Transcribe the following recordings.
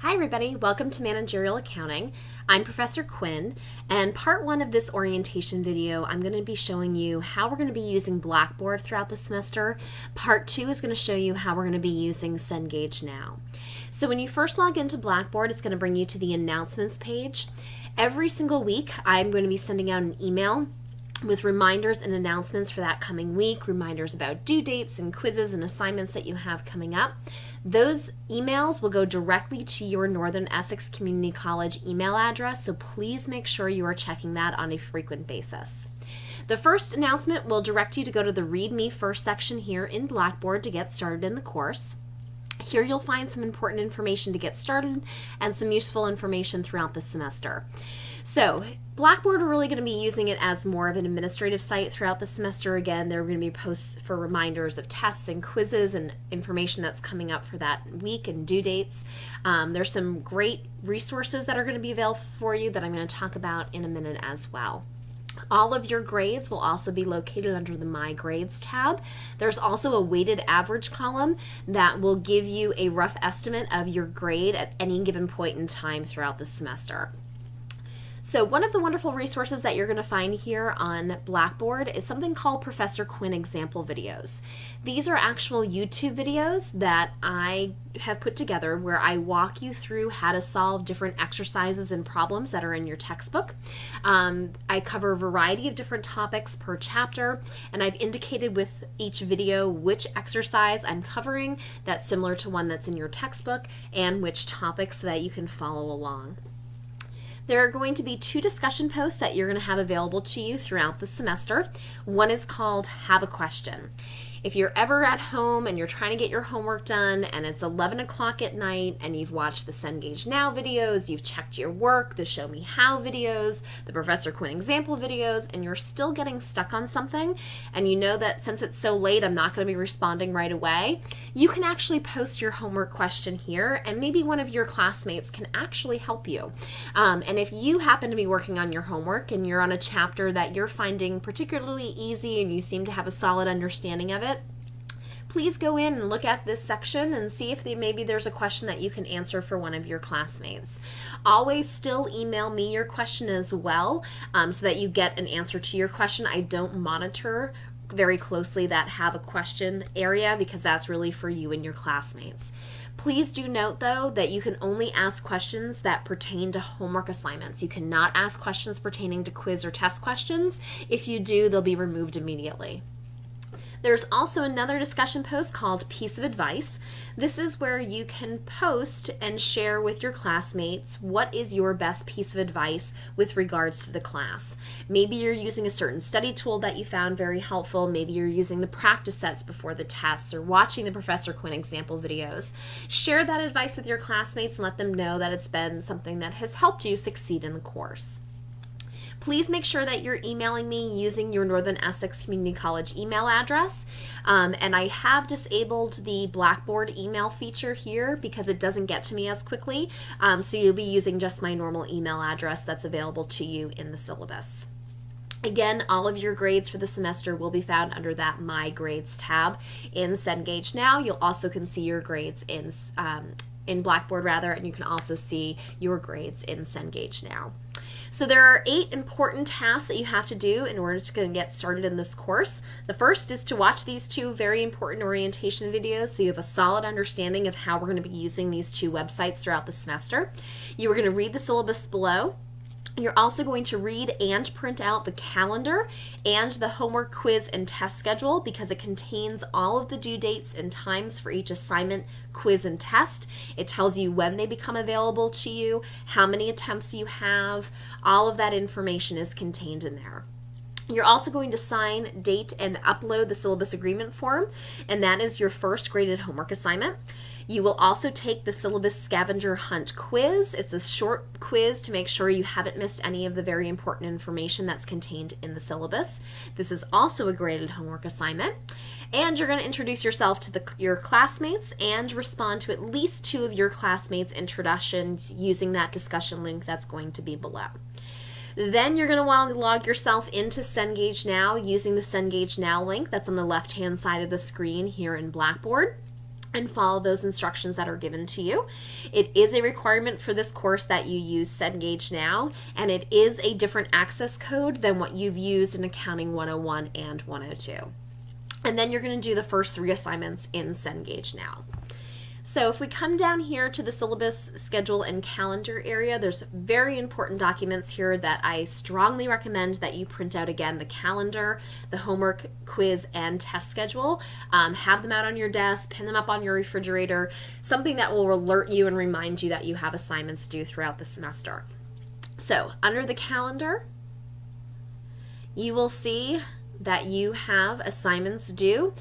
Hi everybody, welcome to Managerial Accounting. I'm Professor Quinn, and part one of this orientation video, I'm going to be showing you how we're going to be using Blackboard throughout the semester. Part two is going to show you how we're going to be using Cengage now. So when you first log into Blackboard, it's going to bring you to the announcements page. Every single week, I'm going to be sending out an email with reminders and announcements for that coming week, reminders about due dates and quizzes and assignments that you have coming up. Those emails will go directly to your Northern Essex Community College email address, so please make sure you are checking that on a frequent basis. The first announcement will direct you to go to the Read Me First section here in Blackboard to get started in the course. Here you'll find some important information to get started and some useful information throughout the semester. So Blackboard, we're really going to be using it as more of an administrative site throughout the semester. Again, there are going to be posts for reminders of tests and quizzes and information that's coming up for that week and due dates. There's some great resources that are going to be available for you that I'm going to talk about in a minute as well. All of your grades will also be located under the My Grades tab. There's also a weighted average column that will give you a rough estimate of your grade at any given point in time throughout the semester. So one of the wonderful resources that you're going to find here on Blackboard is something called Professor Quinn example videos. These are actual YouTube videos that I have put together where I walk you through how to solve different exercises and problems that are in your textbook. I cover a variety of different topics per chapter, and I've indicated with each video which exercise I'm covering that's similar to one that's in your textbook and which topics so that you can follow along. There are going to be two discussion posts that you're going to have available to you throughout the semester. One is called Have a Question. If you're ever at home and you're trying to get your homework done and it's 11 o'clock at night and you've watched the Cengage Now videos, you've checked your work, the Show Me How videos, the Professor Quinn example videos, and you're still getting stuck on something, and you know that since it's so late I'm not going to be responding right away, you can actually post your homework question here and maybe one of your classmates can actually help you. And if you happen to be working on your homework and you're on a chapter that you're finding particularly easy and you seem to have a solid understanding of it, please go in and look at this section and see if maybe there's a question that you can answer for one of your classmates. Always still email me your question as well so that you get an answer to your question. I don't monitor very closely that Have a Question area because that's really for you and your classmates. Please do note, though, that you can only ask questions that pertain to homework assignments. You cannot ask questions pertaining to quiz or test questions. If you do, they'll be removed immediately. There's also another discussion post called Piece of Advice. This is where you can post and share with your classmates what is your best piece of advice with regards to the class. Maybe you're using a certain study tool that you found very helpful. Maybe you're using the practice sets before the tests or watching the Professor Quinn example videos. Share that advice with your classmates and let them know that it's been something that has helped you succeed in the course. Please make sure that you're emailing me using your Northern Essex Community College email address. And I have disabled the Blackboard email feature here because it doesn't get to me as quickly. So you'll be using just my normal email address that's available to you in the syllabus. Again, all of your grades for the semester will be found under that My Grades tab in Cengage Now. You'll also can see your grades in Blackboard and you can also see your grades in Cengage Now. So there are 8 important tasks that you have to do in order to get started in this course. The first is to watch these 2 very important orientation videos so you have a solid understanding of how we're going to be using these 2 websites throughout the semester. You are going to read the syllabus below. You're also going to read and print out the calendar and the homework, quiz, and test schedule because it contains all of the due dates and times for each assignment, quiz, and test. It tells you when they become available to you, how many attempts you have. All of that information is contained in there. You're also going to sign, date, and upload the syllabus agreement form, and that is your first graded homework assignment. You will also take the syllabus scavenger hunt quiz. It's a short quiz to make sure you haven't missed any of the very important information that's contained in the syllabus. This is also a graded homework assignment. And you're going to introduce yourself to your classmates and respond to at least 2 of your classmates' introductions using that discussion link that's going to be below. Then you're going to want to log yourself into Cengage Now using the Cengage Now link that's on the left-hand side of the screen here in Blackboard. and follow those instructions that are given to you. It is a requirement for this course that you use Cengage now, and it is a different access code than what you've used in Accounting 101 and 102. And then you're going to do the first 3 assignments in Cengage now. So if we come down here to the syllabus schedule and calendar area, there's very important documents here that I strongly recommend that you print out. Again, the calendar, the homework, quiz, and test schedule. Have them out on your desk, pin them up on your refrigerator, something that will alert you and remind you that you have assignments due throughout the semester. So under the calendar, you will see that you have assignments due.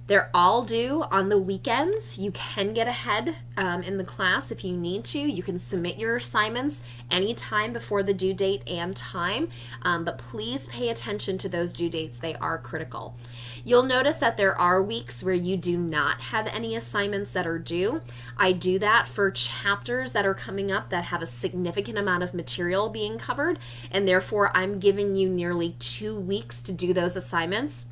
They're all due on the weekends. You can get ahead in the class if you need to. You can submit your assignments anytime before the due date and time, but please pay attention to those due dates. They are critical. You'll notice that there are weeks where you do not have any assignments that are due. I do that for chapters that are coming up that have a significant amount of material being covered, and therefore I'm giving you nearly 2 weeks to do those assignments.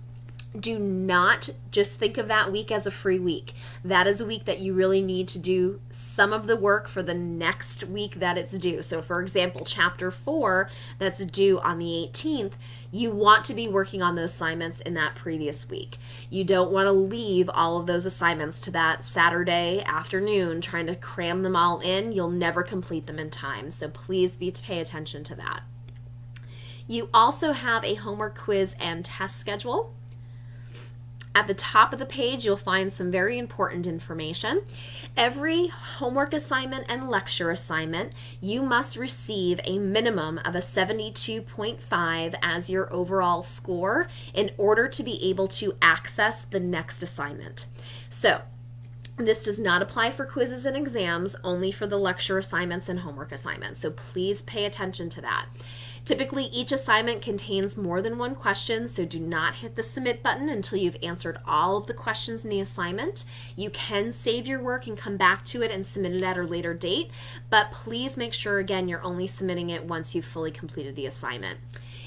Do not just think of that week as a free week. That is a week that you really need to do some of the work for the next week that it's due. So for example, chapter 4 that's due on the 18th, you want to be working on those assignments in that previous week. You don't want to leave all of those assignments to that Saturday afternoon trying to cram them all in. You'll never complete them in time. So please pay attention to that. You also have a homework, quiz, and test schedule. At the top of the page, you'll find some very important information. Every homework assignment and lecture assignment, you must receive a minimum of a 72.5 as your overall score in order to be able to access the next assignment. So, this does not apply for quizzes and exams, only for the lecture assignments and homework assignments. So please pay attention to that. Typically, each assignment contains more than 1 question, so do not hit the submit button until you've answered all of the questions in the assignment. You can save your work and come back to it and submit it at a later date, but please make sure, again, you're only submitting it once you've fully completed the assignment.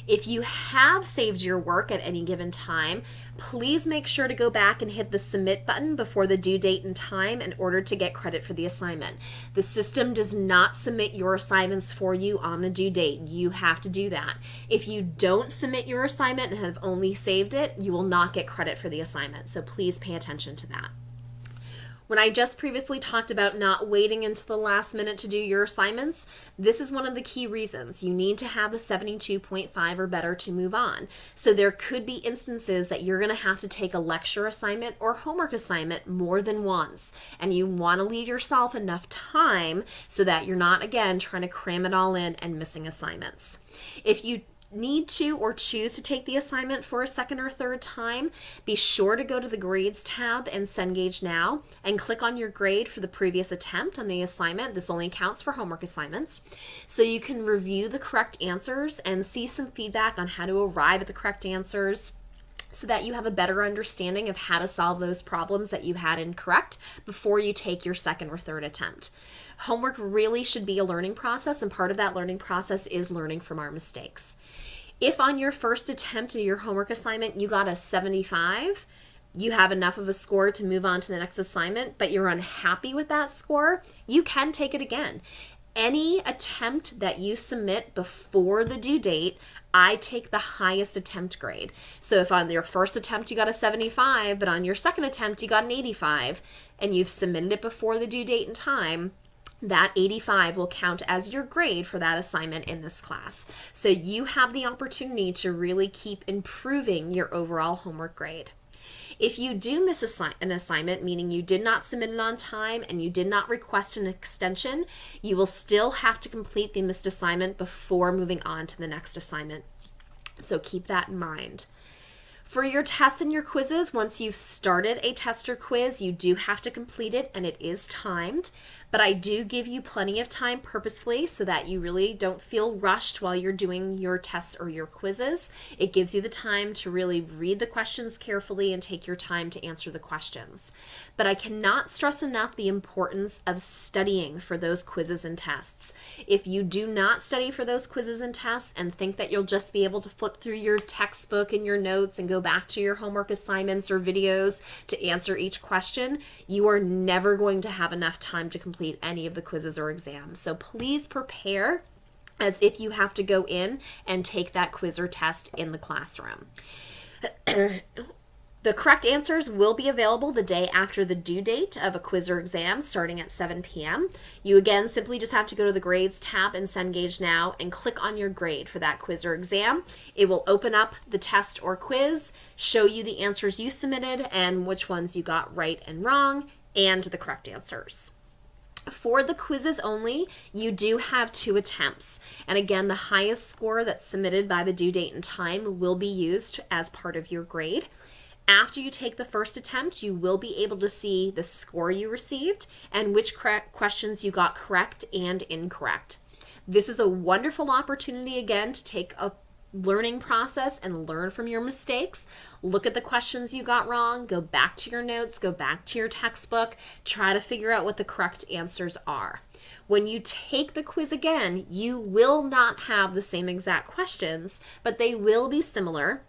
If you have saved your work at any given time, please make sure to go back and hit the submit button before the due date and time in order to get credit for the assignment. The system does not submit your assignments for you on the due date. You have to do that. If you don't submit your assignment and have only saved it, you will not get credit for the assignment. So please pay attention to that. When I just previously talked about not waiting until the last minute to do your assignments, this is one of the key reasons. You need to have a 72.5 or better to move on. So there could be instances that you're going to have to take a lecture assignment or homework assignment more than once, and you want to leave yourself enough time so that you're not, again, trying to cram it all in and missing assignments. If you need to or choose to take the assignment for a second or third time, be sure to go to the Grades tab in Cengage Now and click on your grade for the previous attempt on the assignment. This only counts for homework assignments. So you can review the correct answers and see some feedback on how to arrive at the correct answers, so that you have a better understanding of how to solve those problems that you had incorrect before you take your second or third attempt. Homework really should be a learning process, and part of that learning process is learning from our mistakes. If on your first attempt at your homework assignment you got a 75, you have enough of a score to move on to the next assignment, but you're unhappy with that score, you can take it again. Any attempt that you submit before the due date, I take the highest attempt grade. So if on your first attempt you got a 75, but on your second attempt you got an 85, and you've submitted it before the due date and time, that 85 will count as your grade for that assignment in this class. So you have the opportunity to really keep improving your overall homework grade. If you do miss an assignment, meaning you did not submit it on time and you did not request an extension, you will still have to complete the missed assignment before moving on to the next assignment. So keep that in mind. For your tests and your quizzes, once you've started a test or quiz, you do have to complete it, and it is timed. But I do give you plenty of time purposefully so that you really don't feel rushed while you're doing your tests or your quizzes. It gives you the time to really read the questions carefully and take your time to answer the questions. But I cannot stress enough the importance of studying for those quizzes and tests. If you do not study for those quizzes and tests and think that you'll just be able to flip through your textbook and your notes and go back to your homework assignments or videos to answer each question, you are never going to have enough time to complete any of the quizzes or exams. So please prepare as if you have to go in and take that quiz or test in the classroom. The correct answers will be available the day after the due date of a quiz or exam starting at 7 p.m. You again simply just have to go to the Grades tab in Cengage Now and click on your grade for that quiz or exam. It will open up the test or quiz, show you the answers you submitted and which ones you got right and wrong, and the correct answers. For the quizzes only, you do have 2 attempts. And again, the highest score that's submitted by the due date and time will be used as part of your grade. After you take the first attempt, you will be able to see the score you received and which questions you got correct and incorrect. This is a wonderful opportunity, again, to take a learning process and learn from your mistakes. Look at the questions you got wrong, go back to your notes, go back to your textbook, try to figure out what the correct answers are. When you take the quiz again, you will not have the same exact questions, but they will be similar.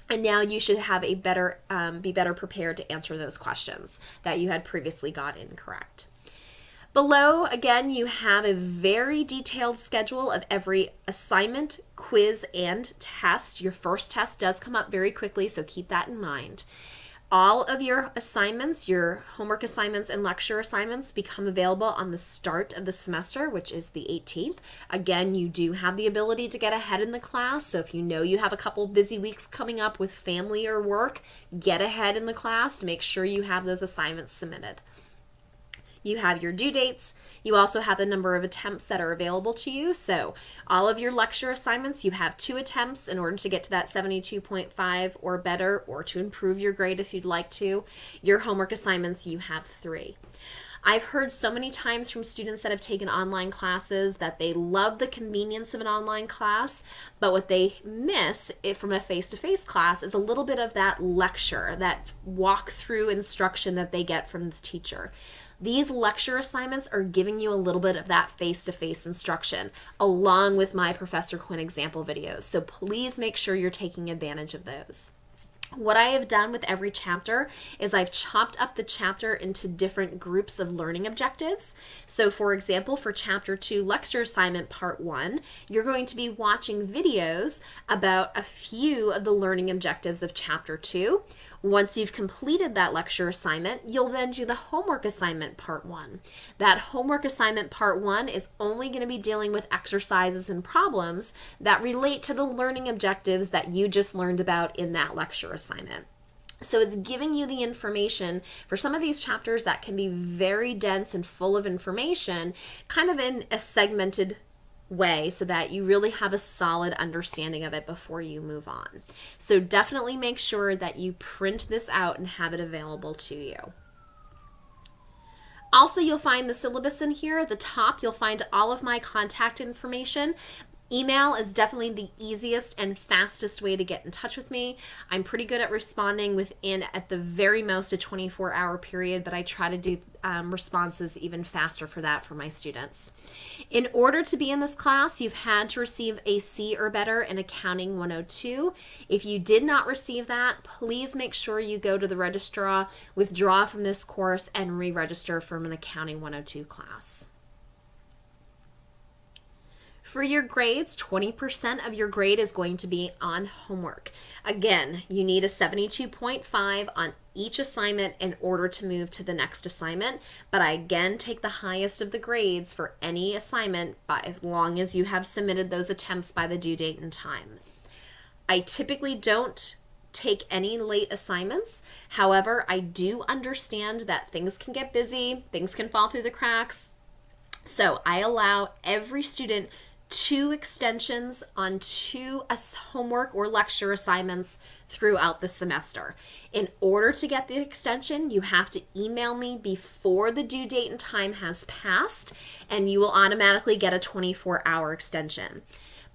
And now you should have be better prepared to answer those questions that you had previously got incorrect. Below, again, you have a very detailed schedule of every assignment, quiz, and test. Your first test does come up very quickly, so keep that in mind. All of your assignments, your homework assignments and lecture assignments, become available on the start of the semester, which is the 18th. Again, you do have the ability to get ahead in the class, so if you know you have a couple busy weeks coming up with family or work, get ahead in the class to make sure you have those assignments submitted. You have your due dates. You also have the number of attempts that are available to you. So all of your lecture assignments, you have 2 attempts in order to get to that 72.5 or better, or to improve your grade if you'd like to. Your homework assignments, you have 3. I've heard so many times from students that have taken online classes that they love the convenience of an online class, but what they miss from a face-to-face class is a little bit of that lecture, that walk-through instruction that they get from the teacher. These lecture assignments are giving you a little bit of that face-to-face instruction along with my Professor Quinn example videos, so please make sure you're taking advantage of those. What I have done with every chapter is I've chopped up the chapter into different groups of learning objectives. So for example, for Chapter 2 Lecture Assignment Part 1, you're going to be watching videos about a few of the learning objectives of Chapter 2. Once you've completed that lecture assignment, you'll then do the homework assignment part 1. That homework assignment part 1 is only going to be dealing with exercises and problems that relate to the learning objectives that you just learned about in that lecture assignment. So it's giving you the information for some of these chapters that can be very dense and full of information, kind of in a segmented way, so that you really have a solid understanding of it before you move on. So definitely make sure that you print this out and have it available to you. Also, you'll find the syllabus in here. At the top, you'll find all of my contact information. Email is definitely the easiest and fastest way to get in touch with me. I'm pretty good at responding within, at the very most, a 24-hour period, but I try to do responses even faster for that for my students. In order to be in this class, you've had to receive a C or better in Accounting 102. If you did not receive that, please make sure you go to the registrar, withdraw from this course, and re-register from an Accounting 102 class. For your grades, 20% of your grade is going to be on homework. Again, you need a 72.5 on each assignment in order to move to the next assignment, but I again take the highest of the grades for any assignment as long as you have submitted those attempts by the due date and time. I typically don't take any late assignments. However, I do understand that things can get busy, things can fall through the cracks, so I allow every student 2 extensions on 2 homework or lecture assignments throughout the semester. In order to get the extension, you have to email me before the due date and time has passed, and you will automatically get a 24-hour extension.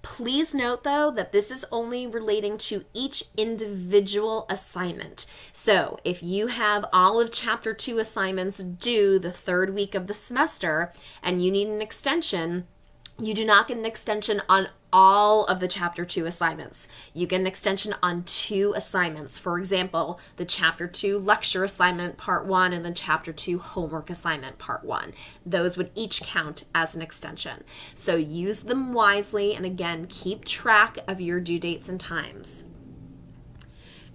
Please note, though, that this is only relating to each individual assignment. So if you have all of Chapter 2 assignments due the 3rd week of the semester and you need an extension, You do not get an extension on all of the Chapter 2 assignments. You get an extension on 2 assignments. For example, the Chapter 2 lecture assignment part 1 and the Chapter 2 homework assignment part 1. Those would each count as an extension. So use them wisely, and again, keep track of your due dates and times.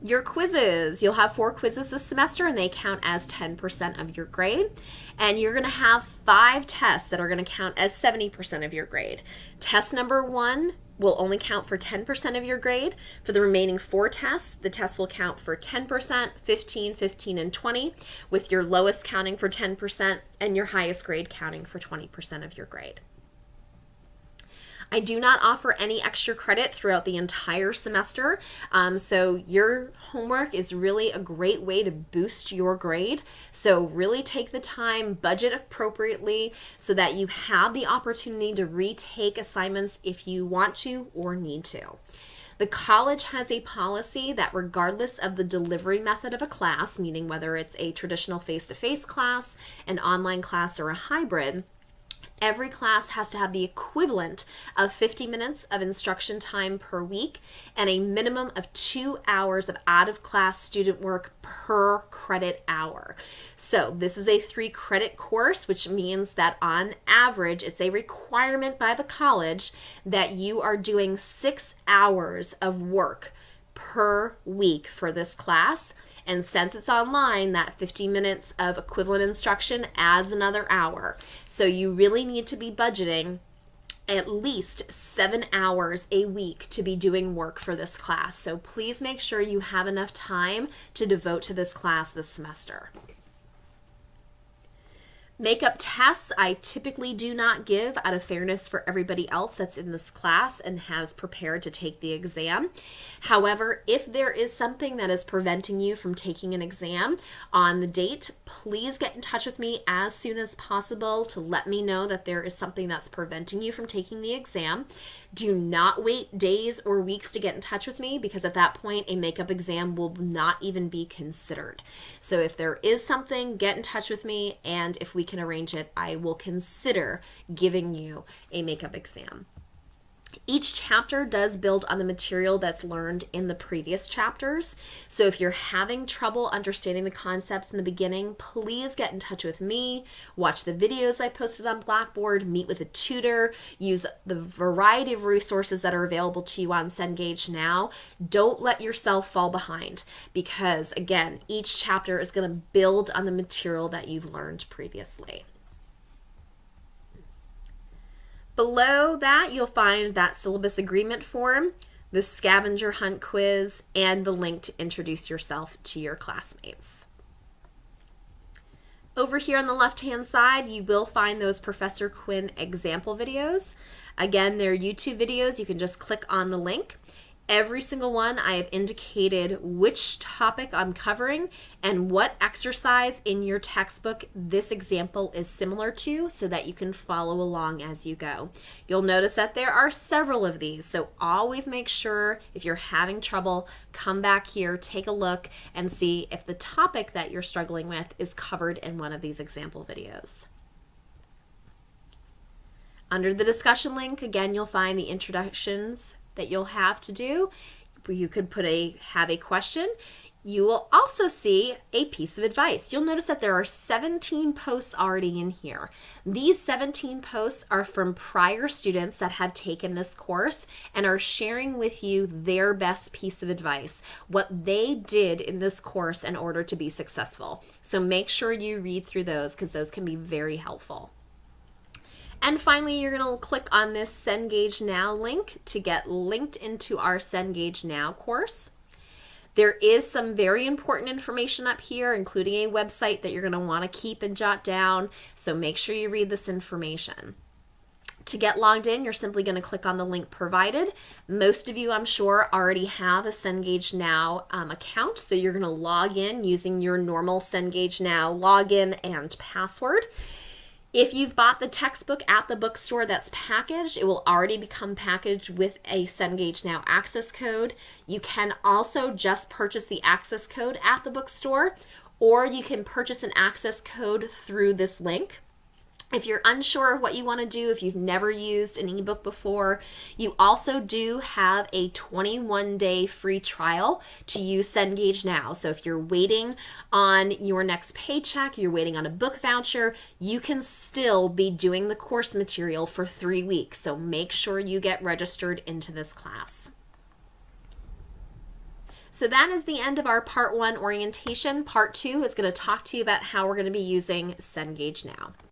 Your quizzes, you'll have 4 quizzes this semester and they count as 10% of your grade. And you're going to have 5 tests that are going to count as 70% of your grade. Test number 1 will only count for 10% of your grade. For the remaining 4 tests, the tests will count for 10%, 15, 15, and 20, with your lowest counting for 10% and your highest grade counting for 20% of your grade. I do not offer any extra credit throughout the entire semester, so your homework is really a great way to boost your grade. So really take the time, budget appropriately so that you have the opportunity to retake assignments if you want to or need to. The college has a policy that regardless of the delivery method of a class, meaning whether it's a traditional face-to-face class, an online class, or a hybrid, every class has to have the equivalent of 50 minutes of instruction time per week and a minimum of 2 hours of out-of-class student work per credit hour. So this is a 3-credit course, which means that on average, it's a requirement by the college that you are doing 6 hours of work per week for this class. And since it's online, that 50 minutes of equivalent instruction adds another hour. So you really need to be budgeting at least 7 hours a week to be doing work for this class. So please make sure you have enough time to devote to this class this semester. Makeup tests I typically do not give out of fairness for everybody else that's in this class and has prepared to take the exam. However, if there is something that is preventing you from taking an exam on the date, please get in touch with me as soon as possible to let me know that there is something that's preventing you from taking the exam. Do not wait days or weeks to get in touch with me, because at that point a makeup exam will not even be considered. So if there is something, get in touch with me, and if we can arrange it, I will consider giving you a makeup exam. Each chapter does build on the material that's learned in the previous chapters. So if you're having trouble understanding the concepts in the beginning, please get in touch with me, watch the videos I posted on Blackboard, meet with a tutor, use the variety of resources that are available to you on Cengage now. Don't let yourself fall behind, because again, each chapter is going to build on the material that you've learned previously. Below that, you'll find that syllabus agreement form, the scavenger hunt quiz, and the link to introduce yourself to your classmates. Over here on the left-hand side, you will find those Professor Quinn example videos. Again, they're YouTube videos. You can just click on the link. Every single one, I have indicated which topic I'm covering and what exercise in your textbook this example is similar to, so that you can follow along as you go. You'll notice that there are several of these, so always make sure if you're having trouble, come back here, take a look, and see if the topic that you're struggling with is covered in one of these example videos. Under the discussion link, again, you'll find the introductions that you'll have to do. You could have a question. You will also see a piece of advice. You'll notice that there are 17 posts already in here. These 17 posts are from prior students that have taken this course and are sharing with you their best piece of advice, what they did in this course in order to be successful. So make sure you read through those, because those can be very helpful. And finally, you're going to click on this Cengage Now link to get linked into our Cengage Now course. There is some very important information up here, including a website that you're going to want to keep and jot down, so make sure you read this information. To get logged in, you're simply going to click on the link provided. Most of you, I'm sure, already have a Cengage Now account, so you're going to log in using your normal Cengage Now login and password. If you've bought the textbook at the bookstore that's packaged, it will already become packaged with a Cengage Now access code. You can also just purchase the access code at the bookstore, or you can purchase an access code through this link. If you're unsure of what you want to do, if you've never used an ebook before, you also do have a 21-day free trial to use Cengage now. So if you're waiting on your next paycheck, you're waiting on a book voucher, you can still be doing the course material for 3 weeks. So make sure you get registered into this class. So that is the end of our Part 1 orientation. Part 2 is going to talk to you about how we're going to be using Cengage now.